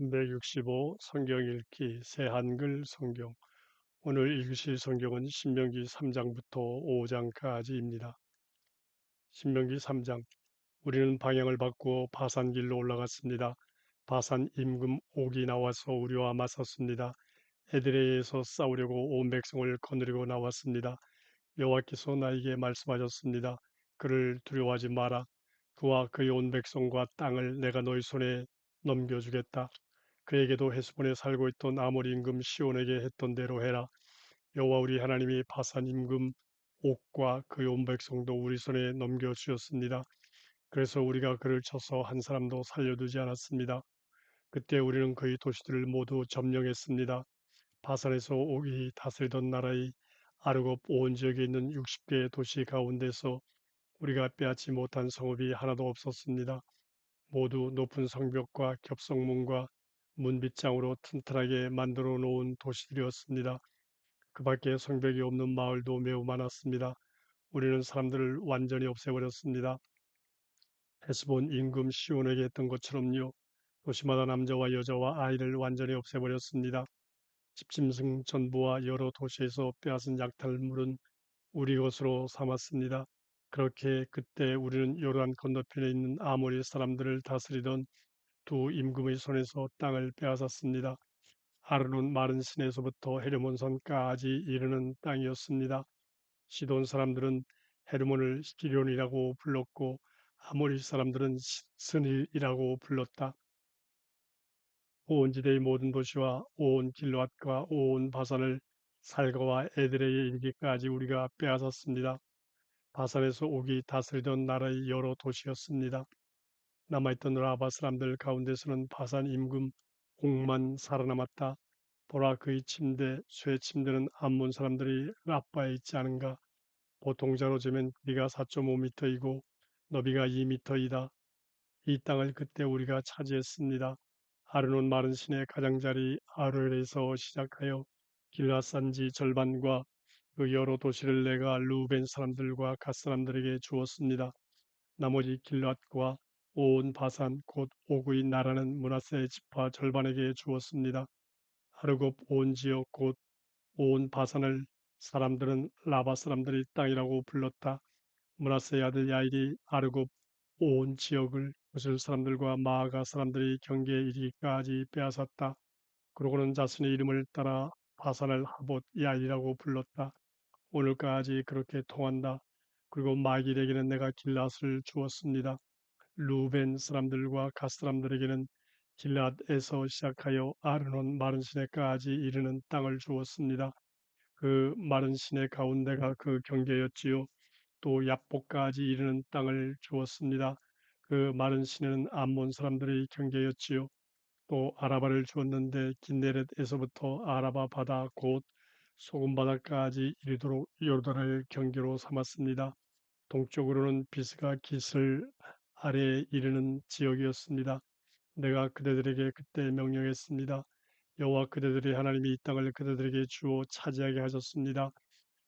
365 성경 읽기 새 한글 성경. 오늘 읽으실 성경은 신명기 3장부터 5장까지입니다. 신명기 3장. 우리는 방향을 바꾸어 바산길로 올라갔습니다. 바산 임금 옥이 나와서 우리와 맞섰습니다. 에드레이에서 싸우려고 온 백성을 거느리고 나왔습니다. 여호와께서 나에게 말씀하셨습니다. 그를 두려워하지 마라. 그와 그의 온 백성과 땅을 내가 너희 손에 넘겨주겠다. 그에게도 헤스본에 살고 있던 아모리 임금 시온에게 했던 대로 해라. 여호와 우리 하나님이 바산 임금 옥과 그의 온 백성도 우리 손에 넘겨주었습니다. 그래서 우리가 그를 쳐서 한 사람도 살려두지 않았습니다. 그때 우리는 그의 도시들을 모두 점령했습니다. 바산에서 옥이 다스리던 나라의 아르곱 온 지역에 있는 60개의 도시 가운데서 우리가 빼앗지 못한 성읍이 하나도 없었습니다. 모두 높은 성벽과 겹성문과 문빗장으로 튼튼하게 만들어 놓은 도시들이었습니다. 그 밖에 성벽이 없는 마을도 매우 많았습니다. 우리는 사람들을 완전히 없애버렸습니다. 헤스본 임금 시온에게 했던 것처럼요. 도시마다 남자와 여자와 아이를 완전히 없애버렸습니다. 집짐승 전부와 여러 도시에서 빼앗은 약탈물은 우리 것으로 삼았습니다. 그렇게 그때 우리는 요르단 건너편에 있는 아모리 사람들을 다스리던 두 임금의 손에서 땅을 빼앗았습니다. 아르논 마른 시내에서부터 헤르몬산까지 이르는 땅이었습니다. 시돈 사람들은 헤르몬을 기럐이라고 불렀고 아모리 사람들은 스닐이라고 불렀다. 온 지대의 모든 도시와 온 길르앗과 온 바산을 살가와 에드레에 이르기까지 우리가 빼앗았습니다. 바산에서 옥이 다스리던 나라의 여러 도시였습니다. 남아있던 라바 사람들 가운데서는 바산 임금 옥만 살아남았다. 보라 그의 침대, 쇠 침대는 암몬 사람들이 라바에 있지 않은가. 보통 자로 재면 길이가 4.5m이고 너비가 2m이다. 이 땅을 그때 우리가 차지했습니다. 아르논 마른 시내 가장자리 아르엘에서 시작하여 길라산지 절반과 그 여러 도시를 내가 루벤 사람들과 갓 사람들에게 주었습니다. 나머지 길앗과 온 바산 곧 오구의 나라는 므낫세 지파 절반에게 주었습니다. 아르곱 온 지역 곧 온 바산을 사람들은 라바 사람들의 땅이라고 불렀다. 므낫세의 아들 야일이 아르곱 온 지역을 구슬 사람들과 마아가 사람들이 경계에 이르기까지 빼앗았다. 그러고는 자신의 이름을 따라 바산을 하봇 야일이라고 불렀다. 오늘까지 그렇게 통한다. 그리고 마길에게는 내가 길앗을 주었습니다. 루벤 사람들과 갓 사람들에게는 길앗에서 시작하여 아르논 마른 시내까지 이르는 땅을 주었습니다. 그 마른 시내 가운데가 그 경계였지요. 또 야복까지 이르는 땅을 주었습니다. 그 마른 시내는 암몬 사람들의 경계였지요. 또 아라바를 주었는데 긴네렛에서부터 아라바 바다 곧 소금 바다까지 이르도록 요르단을 경계로 삼았습니다. 동쪽으로는 비스가 기슬 아래에 이르는 지역이었습니다. 내가 그대들에게 그때 명령했습니다. 여호와 그대들의 하나님이 이 땅을 그대들에게 주어 차지하게 하셨습니다.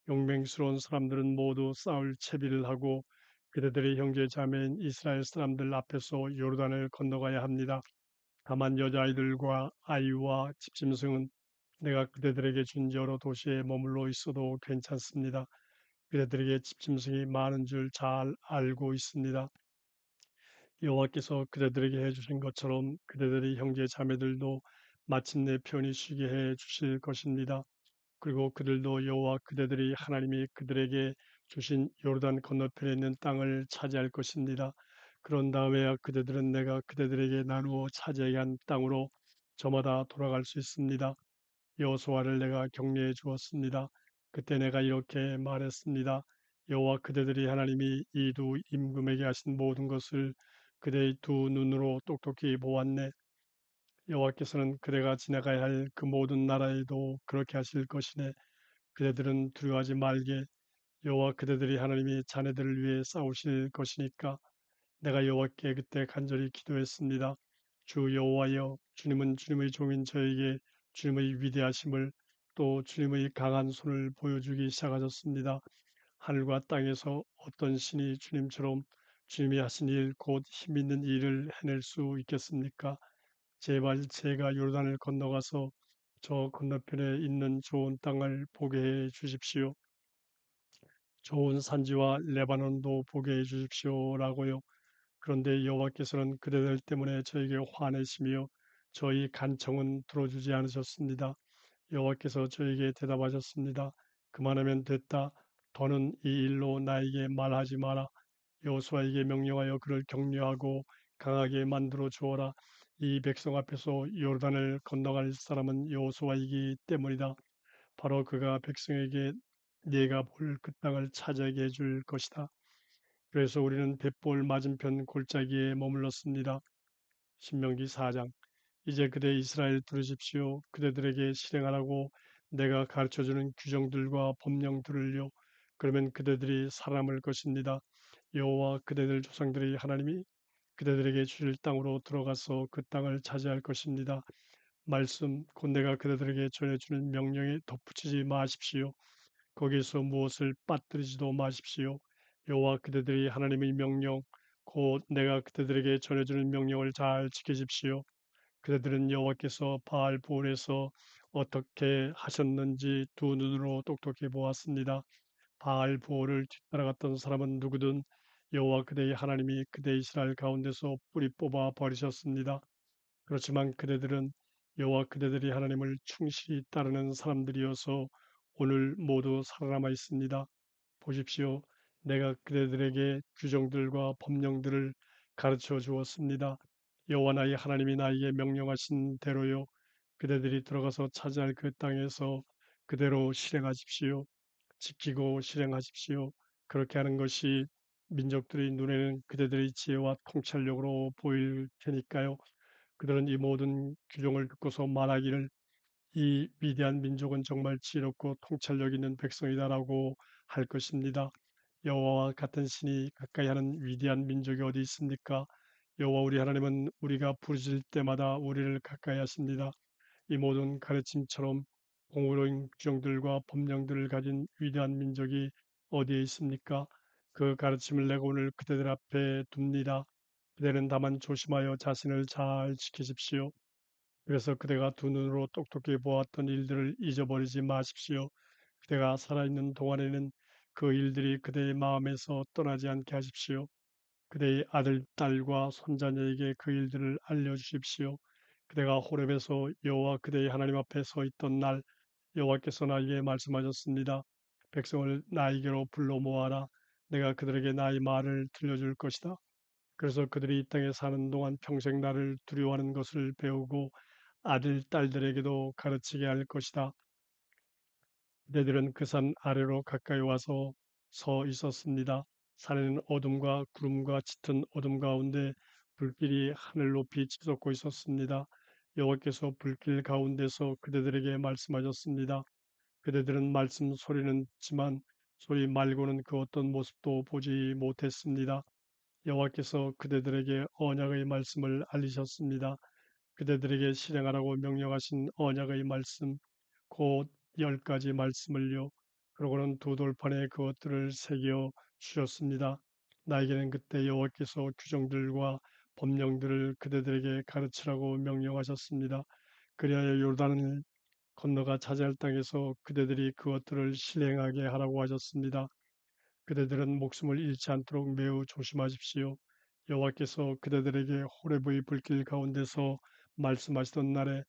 용맹스러운 사람들은 모두 싸울 채비를 하고 그대들의 형제 자매인 이스라엘 사람들 앞에서 요르단을 건너가야 합니다. 다만 여자아이들과 아이와 집짐승은 내가 그대들에게 준 여러 도시에 머물러 있어도 괜찮습니다. 그대들에게 집짐승이 많은 줄 잘 알고 있습니다. 여호와께서 그대들에게 해주신 것처럼 그대들의 형제 자매들도 마침내 편히 쉬게 해 주실 것입니다. 그리고 그들도 여호와 그대들이 하나님이 그들에게 주신 요르단 건너편에 있는 땅을 차지할 것입니다. 그런 다음에야 그대들은 내가 그대들에게 나누어 차지하게 한 땅으로 저마다 돌아갈 수 있습니다. 여호수아를 내가 격려해 주었습니다. 그때 내가 이렇게 말했습니다. 여호와 그대들이 하나님이 이 두 임금에게 하신 모든 것을 그대의 두 눈으로 똑똑히 보았네. 여호와께서는 그대가 지나가야 할 그 모든 나라에도 그렇게 하실 것이네. 그대들은 두려워하지 말게. 여호와 그대들이 하나님이 자네들을 위해 싸우실 것이니까. 내가 여호와께 그때 간절히 기도했습니다. 주 여호와여, 주님은 주님의 종인 저에게 주님의 위대하심을 또 주님의 강한 손을 보여주기 시작하셨습니다. 하늘과 땅에서 어떤 신이 주님처럼 주님이 하신 일, 곧 힘있는 일을 해낼 수 있겠습니까? 제발 제가 요르단을 건너가서 저 건너편에 있는 좋은 땅을 보게 해 주십시오. 좋은 산지와 레바논도 보게 해 주십시오라고요. 그런데 여호와께서는 그대들 때문에 저에게 화내시며 저희 간청은 들어주지 않으셨습니다. 여호와께서 저에게 대답하셨습니다. 그만하면 됐다. 더는 이 일로 나에게 말하지 마라. 여호수아에게 명령하여 그를 격려하고 강하게 만들어 주어라. 이 백성 앞에서 요르단을 건너갈 사람은 여호수아이기 때문이다. 바로 그가 백성에게 네가 볼 그 땅을 차지하게 해줄 것이다. 그래서 우리는 벳볼 맞은편 골짜기에 머물렀습니다. 신명기 4장. 이제 그대 이스라엘 들으십시오. 그대들에게 실행하라고 내가 가르쳐주는 규정들과 법령들을요. 그러면 그대들이 살아남을 것입니다. 여호와 그대들 조상들의 하나님이 그대들에게 주실 땅으로 들어가서 그 땅을 차지할 것입니다. 말씀 곧 내가 그대들에게 전해주는 명령에 덧붙이지 마십시오. 거기서 무엇을 빠뜨리지도 마십시오. 여호와 그대들이 하나님의 명령 곧 내가 그대들에게 전해주는 명령을 잘 지키십시오. 그대들은 여호와께서 바알볼에서 어떻게 하셨는지 두 눈으로 똑똑히 보았습니다. 바알볼을 뒤따라갔던 사람은 누구든 여호와 그대의 하나님이 그대 이스라엘 가운데서 뿌리 뽑아 버리셨습니다. 그렇지만 그대들은 여호와 그대들이 하나님을 충실히 따르는 사람들이어서 오늘 모두 살아남아 있습니다. 보십시오. 내가 그대들에게 규정들과 법령들을 가르쳐 주었습니다. 여호와 나의 하나님이 나에게 명령하신 대로요. 그대들이 들어가서 차지할 그 땅에서 그대로 실행하십시오. 지키고 실행하십시오. 그렇게 하는 것이 민족들의 눈에는 그대들의 지혜와 통찰력으로 보일 테니까요. 그들은 이 모든 규정을 듣고서 말하기를 이 위대한 민족은 정말 지혜롭고 통찰력 있는 백성이다라고 할 것입니다. 여호와와 같은 신이 가까이 하는 위대한 민족이 어디 있습니까? 여호와 우리 하나님은 우리가 부르실 때마다 우리를 가까이 하십니다. 이 모든 가르침처럼 공의로운 규정들과 법령들을 가진 위대한 민족이 어디에 있습니까? 그 가르침을 내가 오늘 그대들 앞에 둡니다. 그대는 다만 조심하여 자신을 잘 지키십시오. 그래서 그대가 두 눈으로 똑똑히 보았던 일들을 잊어버리지 마십시오. 그대가 살아있는 동안에는 그 일들이 그대의 마음에서 떠나지 않게 하십시오. 그대의 아들, 딸과 손자녀에게 그 일들을 알려주십시오. 그대가 호렙에서 여호와 그대의 하나님 앞에 서 있던 날 여호와께서 나에게 말씀하셨습니다. 백성을 나에게로 불러 모아라. 내가 그들에게 나의 말을 들려줄 것이다. 그래서 그들이 이 땅에 사는 동안 평생 나를 두려워하는 것을 배우고 아들, 딸들에게도 가르치게 할 것이다. 그대들은 그 산 아래로 가까이 와서 서 있었습니다. 산에는 어둠과 구름과 짙은 어둠 가운데 불길이 하늘 높이 치솟고 있었습니다. 여호와께서 불길 가운데서 그대들에게 말씀하셨습니다. 그대들은 말씀 소리는 듣지만 소리 말고는 그 어떤 모습도 보지 못했습니다. 여호와께서 그대들에게 언약의 말씀을 알리셨습니다. 그대들에게 실행하라고 명령하신 언약의 말씀, 곧 10가지 말씀을요. 그러고는 두 돌판에 그것들을 새겨 주셨습니다. 나에게는 그때 여호와께서 규정들과 법령들을 그대들에게 가르치라고 명령하셨습니다. 그리하여 요르단을 건너가 차지할 땅에서 그대들이 그것들을 실행하게 하라고 하셨습니다. 그대들은 목숨을 잃지 않도록 매우 조심하십시오. 여호와께서 그대들에게 호렙의 불길 가운데서 말씀하시던 날에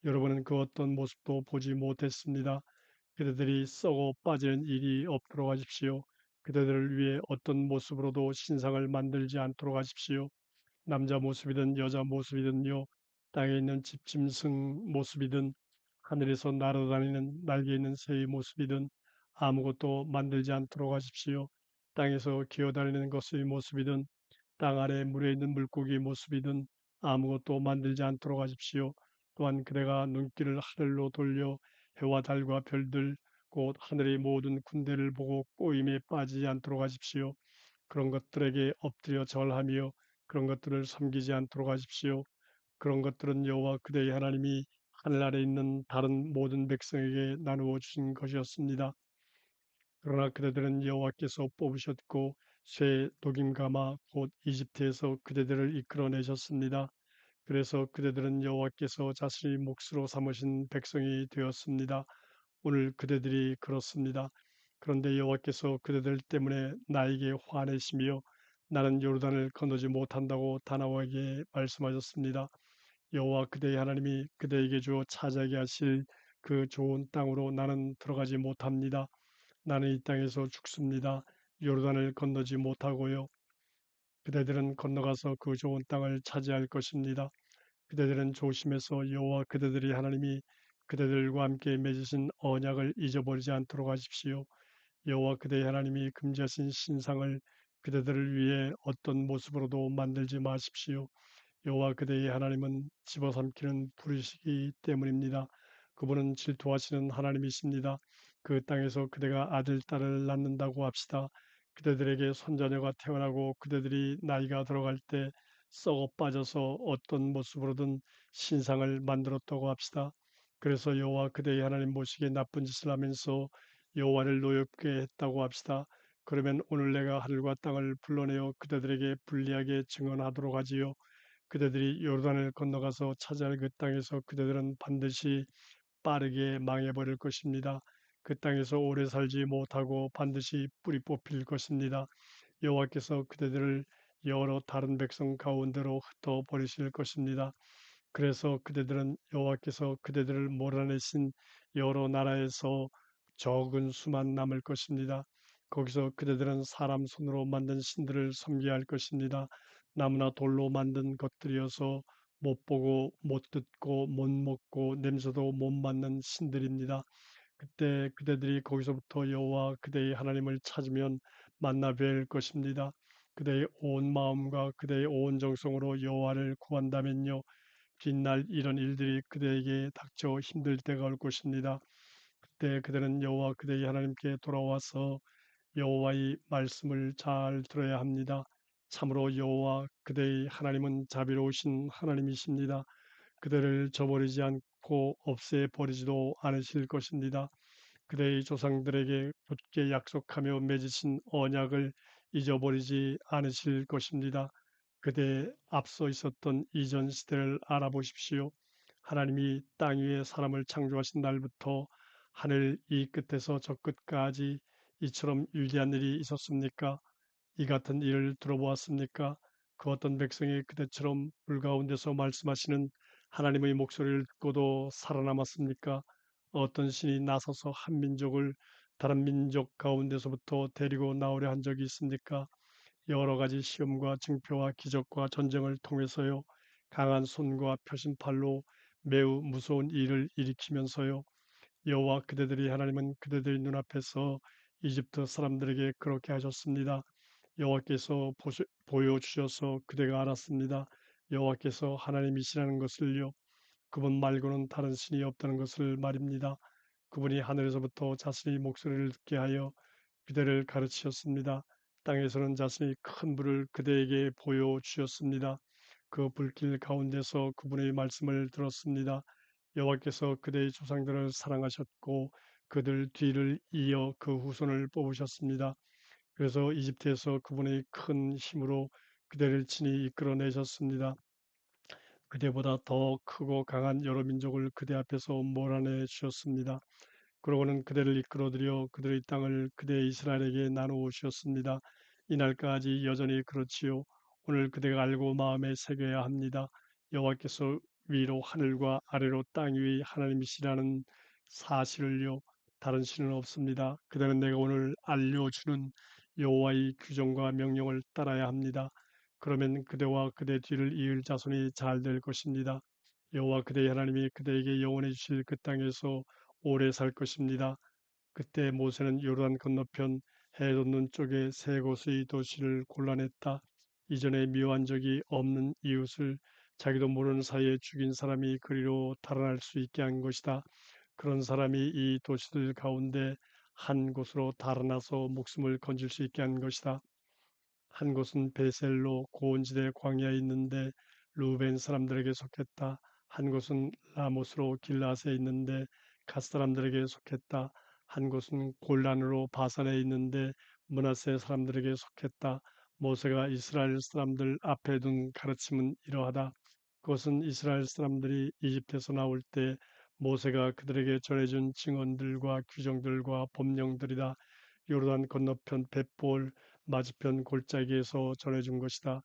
여러분은 그 어떤 모습도 보지 못했습니다. 그대들이 썩어 빠지는 일이 없도록 하십시오. 그대들을 위해 어떤 모습으로도 신상을 만들지 않도록 하십시오. 남자 모습이든 여자 모습이든요, 땅에 있는 집짐승 모습이든 하늘에서 날아다니는 날개 있는 새의 모습이든 아무것도 만들지 않도록 하십시오. 땅에서 기어다니는 것의 모습이든 땅 아래 물에 있는 물고기 모습이든 아무것도 만들지 않도록 하십시오. 또한 그대가 눈길을 하늘로 돌려 해와 달과 별들 곧 하늘의 모든 군대를 보고 꼬임에 빠지지 않도록 하십시오. 그런 것들에게 엎드려 절하며 그런 것들을 섬기지 않도록 하십시오. 그런 것들은 여호와 그대의 하나님이 하늘 아래 있는 다른 모든 백성에게 나누어 주신 것이었습니다. 그러나 그대들은 여호와께서 뽑으셨고 쇠 녹임가마 곧 이집트에서 그대들을 이끌어내셨습니다. 그래서 그대들은 여호와께서 자신의 몫으로 삼으신 백성이 되었습니다. 오늘 그대들이 그렇습니다. 그런데 여호와께서 그대들 때문에 나에게 화내시며 나는 요르단을 건너지 못한다고 다나와에게 말씀하셨습니다. 여호와 그대의 하나님이 그대에게 주어 차지하게 하실 그 좋은 땅으로 나는 들어가지 못합니다. 나는 이 땅에서 죽습니다. 요르단을 건너지 못하고요. 그대들은 건너가서 그 좋은 땅을 차지할 것입니다. 그대들은 조심해서 여호와 그대들의 하나님이 그대들과 함께 맺으신 언약을 잊어버리지 않도록 하십시오. 여호와 그대의 하나님이 금지하신 신상을 그대들을 위해 어떤 모습으로도 만들지 마십시오. 여호와 그대의 하나님은 집어삼키는 불이시기 때문입니다. 그분은 질투하시는 하나님이십니다. 그 땅에서 그대가 아들, 딸을 낳는다고 합시다. 그대들에게 손자녀가 태어나고 그대들이 나이가 들어갈 때 썩어 빠져서 어떤 모습으로든 신상을 만들었다고 합시다. 그래서 여호와 그대의 하나님 보시기에 나쁜 짓을 하면서 여호와를 노엽게 했다고 합시다. 그러면 오늘 내가 하늘과 땅을 불러내어 그대들에게 불리하게 증언하도록 하지요. 그대들이 요르단을 건너가서 차지할 그 땅에서 그대들은 반드시 빠르게 망해버릴 것입니다. 그 땅에서 오래 살지 못하고 반드시 뿌리 뽑힐 것입니다. 여호와께서 그대들을 여러 다른 백성 가운데로 흩어 버리실 것입니다. 그래서 그대들은 여호와께서 그대들을 몰아내신 여러 나라에서 적은 수만 남을 것입니다. 거기서 그대들은 사람 손으로 만든 신들을 섬겨야 할 것입니다. 나무나 돌로 만든 것들이어서 못 보고 못 듣고 못 먹고 냄새도 못 맡는 신들입니다. 그때 그대들이 거기서부터 여호와 그대의 하나님을 찾으면 만나 뵐 것입니다. 그대의 온 마음과 그대의 온 정성으로 여호와를 구한다면요. 뒷날 이런 일들이 그대에게 닥쳐 힘들 때가 올 것입니다. 그때 그대는 여호와 그대의 하나님께 돌아와서 여호와의 말씀을 잘 들어야 합니다. 참으로 여호와 그대의 하나님은 자비로우신 하나님이십니다. 그대를 저버리지 않고 없애버리지도 않으실 것입니다. 그대의 조상들에게 굳게 약속하며 맺으신 언약을 잊어버리지 않으실 것입니다. 그대 앞서 있었던 이전 시대를 알아보십시오. 하나님이 땅 위에 사람을 창조하신 날부터 하늘 이 끝에서 저 끝까지 이처럼 위대한 일이 있었습니까? 이 같은 일을 들어보았습니까? 그 어떤 백성이 그대처럼 불 가운데서 말씀하시는 하나님의 목소리를 듣고도 살아남았습니까? 어떤 신이 나서서 한 민족을 다른 민족 가운데서부터 데리고 나오려 한 적이 있습니까? 여러 가지 시험과 증표와 기적과 전쟁을 통해서요. 강한 손과 표심팔로 매우 무서운 일을 일으키면서요. 여호와 그대들이 하나님은 그대들의 눈앞에서 이집트 사람들에게 그렇게 하셨습니다. 여호와께서 보여주셔서 그대가 알았습니다. 여호와께서 하나님이시라는 것을요. 그분 말고는 다른 신이 없다는 것을 말입니다. 그분이 하늘에서부터 자신의 목소리를 듣게 하여 그대를 가르치셨습니다. 땅에서는 자신의 큰 불을 그대에게 보여주셨습니다. 그 불길 가운데서 그분의 말씀을 들었습니다. 여호와께서 그대의 조상들을 사랑하셨고 그들 뒤를 이어 그 후손을 뽑으셨습니다. 그래서 이집트에서 그분의 큰 힘으로 그대를 친히 이끌어내셨습니다. 그대보다 더 크고 강한 여러 민족을 그대 앞에서 몰아내 주셨습니다. 그러고는 그대를 이끌어들여 그들의 땅을 그대 이스라엘에게 나누어 주셨습니다. 이날까지 여전히 그렇지요. 오늘 그대가 알고 마음에 새겨야 합니다. 여호와께서 위로 하늘과 아래로 땅 위의 하나님이시라는 사실을요. 다른 신은 없습니다. 그대는 내가 오늘 알려주는 여호와의 규정과 명령을 따라야 합니다. 그러면 그대와 그대 뒤를 이을 자손이 잘 될 것입니다. 여호와 그대의 하나님이 그대에게 영원히 주실 그 땅에서 오래 살 것입니다. 그때 모세는 요르단 건너편 해 돋는 쪽에 세 곳의 도시를 골라냈다. 이전에 미워한 적이 없는 이웃을 자기도 모르는 사이에 죽인 사람이 그리로 달아날 수 있게 한 것이다. 그런 사람이 이 도시들 가운데 한 곳으로 달아나서 목숨을 건질 수 있게 한 것이다. 한 곳은 베셀로 고온지대 광야에 있는데 루벤 사람들에게 속했다. 한 곳은 라모스로 길라스에 있는데 갓 사람들에게 속했다. 한 곳은 골란으로 바산에 있는데 므낫세 사람들에게 속했다. 모세가 이스라엘 사람들 앞에 둔 가르침은 이러하다. 그것은 이스라엘 사람들이 이집트에서 나올 때 모세가 그들에게 전해준 증언들과 규정들과 법령들이다. 요르단 건너편 벳볼 맞은편 골짜기에서 전해준 것이다.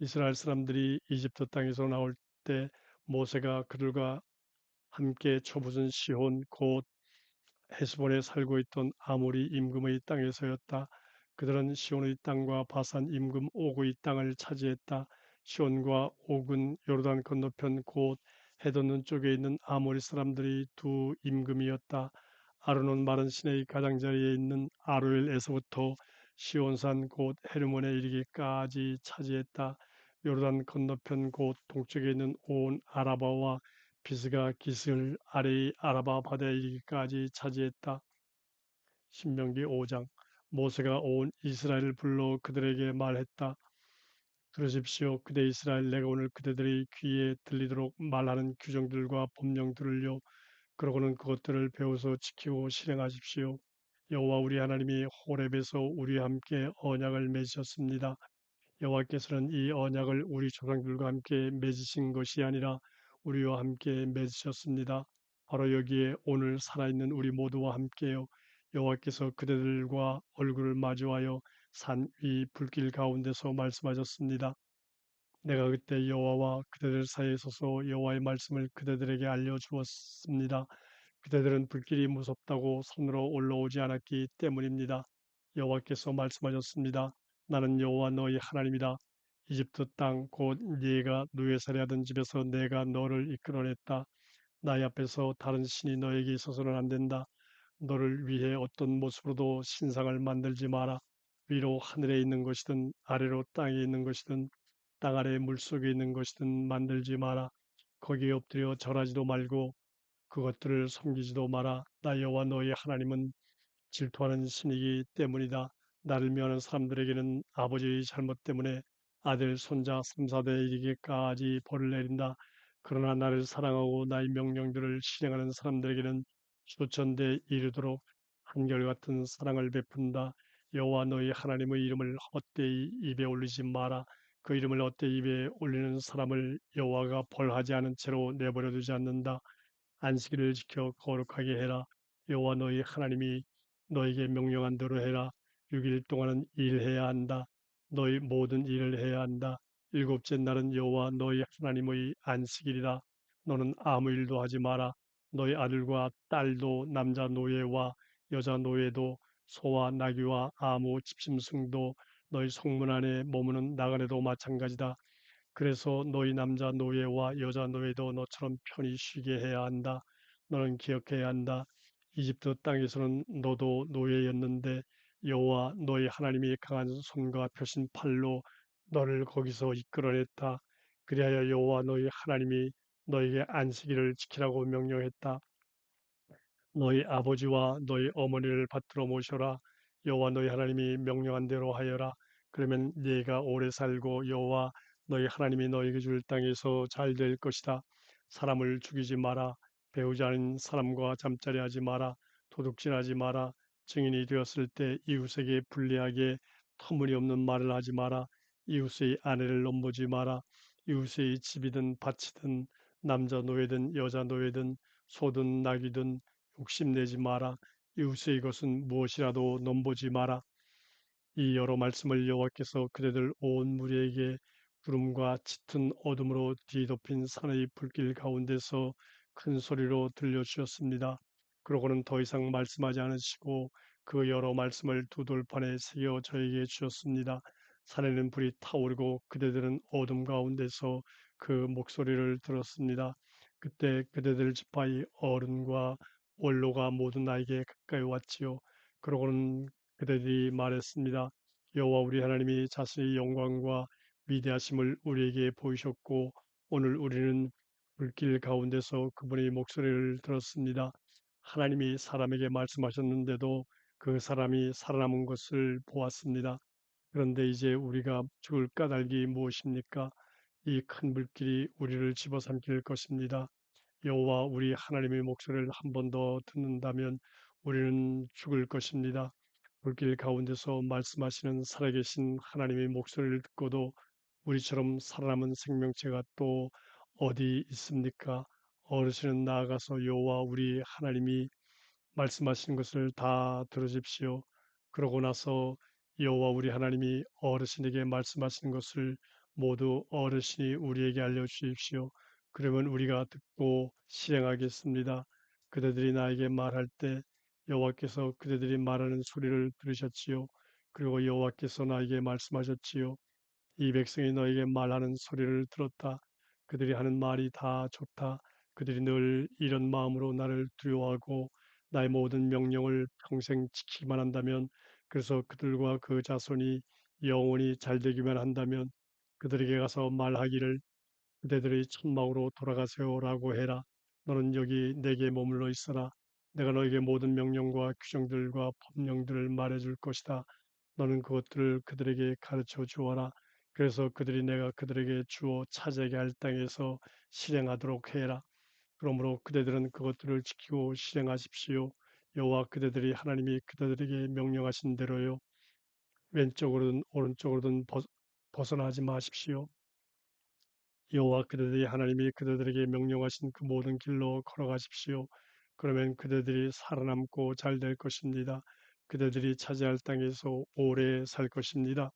이스라엘 사람들이 이집트 땅에서 나올 때 모세가 그들과 함께 초부순 시혼 곧 헤스본에 살고 있던 아모리 임금의 땅에서였다. 그들은 시온의 땅과 바산 임금 오그의 땅을 차지했다. 시온과 옥은 요르단 건너편 곧 해돋는 쪽에 있는 아모리 사람들이 두 임금이었다. 아르논 마른 시내의 가장자리에 있는 아로엘에서부터 시온산 곧 헤르몬에 이르기까지 차지했다. 요르단 건너편 곧 동쪽에 있는 온 아라바와 비스가 기슭 아래의 아라바 바다에 이르기까지 차지했다. 신명기 5장. 모세가 온 이스라엘을 불러 그들에게 말했다. 들으십시오. 그대 이스라엘, 내가 오늘 그대들의 귀에 들리도록 말하는 규정들과 법령들을요. 그러고는 그것들을 배워서 지키고 실행하십시오. 여호와 우리 하나님이 호렙에서 우리와 함께 언약을 맺으셨습니다. 여호와께서는 이 언약을 우리 조상들과 함께 맺으신 것이 아니라 우리와 함께 맺으셨습니다. 바로 여기에 오늘 살아있는 우리 모두와 함께요. 여호와께서 그대들과 얼굴을 마주하여 산 위 불길 가운데서 말씀하셨습니다. 내가 그때 여호와와 그대들 사이에 서서 여호와의 말씀을 그대들에게 알려주었습니다. 그대들은 불길이 무섭다고 산으로 올라오지 않았기 때문입니다. 여호와께서 말씀하셨습니다. 나는 여호와 너희 하나님이다. 이집트 땅 곧 네가 노예살이 하던 집에서 내가 너를 이끌어냈다. 나의 앞에서 다른 신이 너에게 있어서는 안 된다. 너를 위해 어떤 모습으로도 신상을 만들지 마라. 위로 하늘에 있는 것이든 아래로 땅에 있는 것이든 땅 아래 물속에 있는 것이든 만들지 마라. 거기에 엎드려 절하지도 말고 그것들을 섬기지도 마라. 나 여호와 너희 하나님은 질투하는 신이기 때문이다. 나를 미워하는 사람들에게는 아버지의 잘못 때문에 아들, 손자, 3, 4대 이르기까지 벌을 내린다. 그러나 나를 사랑하고 나의 명령들을 실행하는 사람들에게는 수천대 이르도록 한결같은 사랑을 베푼다. 여호와 너희 하나님의 이름을 헛되이 입에 올리지 마라. 그 이름을 헛되이 입에 올리는 사람을 여호와가 벌하지 않은 채로 내버려 두지 않는다. 안식일을 지켜 거룩하게 해라. 여호와 너희 하나님이 너에게 명령한 대로 해라. 6일 동안은 일해야 한다. 너희 모든 일을 해야 한다. 일곱째 날은 여호와 너희 하나님의 안식일이라. 너는 아무 일도 하지 마라. 너희 아들과 딸도 남자 노예와 여자 노예도 소와 나귀와 아무 집짐승도 너희 성문 안에 머무는 나그네도 마찬가지다. 그래서 너희 남자 노예와 여자 노예도 너처럼 편히 쉬게 해야 한다. 너는 기억해야 한다. 이집트 땅에서는 너도 노예였는데 여호와 너희 하나님이 강한 손과 펴신 팔로 너를 거기서 이끌어냈다. 그리하여 여호와 너희 하나님이 너에게 안식일을 지키라고 명령했다. 너희 아버지와 너희 어머니를 받들어 모셔라. 여호와 너희 하나님이 명령한 대로 하여라. 그러면 네가 오래 살고 여호와 너희 하나님이 너에게 줄 땅에서 잘 될 것이다. 사람을 죽이지 마라. 배우지 않은 사람과 잠자리하지 마라. 도둑질하지 마라. 증인이 되었을 때 이웃에게 불리하게 터무니없는 말을 하지 마라. 이웃의 아내를 넘보지 마라. 이웃의 집이든 밭이든 남자 노예든 여자 노예든 소든 낙이든 욕심내지 마라. 이웃의 것은 무엇이라도 넘보지 마라. 이 여러 말씀을 여호와께서 그대들 온 무리에게 구름과 짙은 어둠으로 뒤덮인 산의 불길 가운데서 큰 소리로 들려주셨습니다. 그러고는 더 이상 말씀하지 않으시고 그 여러 말씀을 두 돌판에 새겨 저에게 주셨습니다. 산에는 불이 타오르고 그대들은 어둠 가운데서 그 목소리를 들었습니다. 그때 그대들 지파의 어른과 원로가 모두 나에게 가까이 왔지요. 그러고는 그들이 말했습니다. 여호와 우리 하나님이 자신의 영광과 위대하심을 우리에게 보이셨고 오늘 우리는 불길 가운데서 그분의 목소리를 들었습니다. 하나님이 사람에게 말씀하셨는데도 그 사람이 살아남은 것을 보았습니다. 그런데 이제 우리가 죽을 까닭이 무엇입니까? 이 큰 불길이 우리를 집어삼킬 것입니다. 여호와 우리 하나님의 목소리를 한 번 더 듣는다면 우리는 죽을 것입니다. 불길 가운데서 말씀하시는 살아계신 하나님의 목소리를 듣고도 우리처럼 살아남은 생명체가 또 어디 있습니까? 어르신은 나아가서 여호와 우리 하나님이 말씀하신 것을 다 들으십시오. 그러고 나서 여호와 우리 하나님이 어르신에게 말씀하신 것을 모두 어르신이 우리에게 알려주십시오. 그러면 우리가 듣고 실행하겠습니다. 그대들이 나에게 말할 때 여호와께서 그대들이 말하는 소리를 들으셨지요. 그리고 여호와께서 나에게 말씀하셨지요. 이 백성이 너에게 말하는 소리를 들었다. 그들이 하는 말이 다 좋다. 그들이 늘 이런 마음으로 나를 두려워하고 나의 모든 명령을 평생 지키기만 한다면, 그래서 그들과 그 자손이 영원히 잘 되기만 한다면 그들에게 가서 말하기를 그대들의 천막으로 돌아가세요라고 해라. 너는 여기 내게 머물러 있어라. 내가 너에게 모든 명령과 규정들과 법령들을 말해줄 것이다. 너는 그것들을 그들에게 가르쳐 주어라. 그래서 그들이 내가 그들에게 주어 차지하게 할 땅에서 실행하도록 해라. 그러므로 그대들은 그것들을 지키고 실행하십시오. 여호와 그대들이 하나님이 그대들에게 명령하신 대로요. 왼쪽으로든 오른쪽으로든 벗어나지 마십시오. 여호와 그대들이 하나님이 그대들에게 명령하신 그 모든 길로 걸어가십시오. 그러면 그대들이 살아남고 잘 될 것입니다. 그대들이 차지할 땅에서 오래 살 것입니다.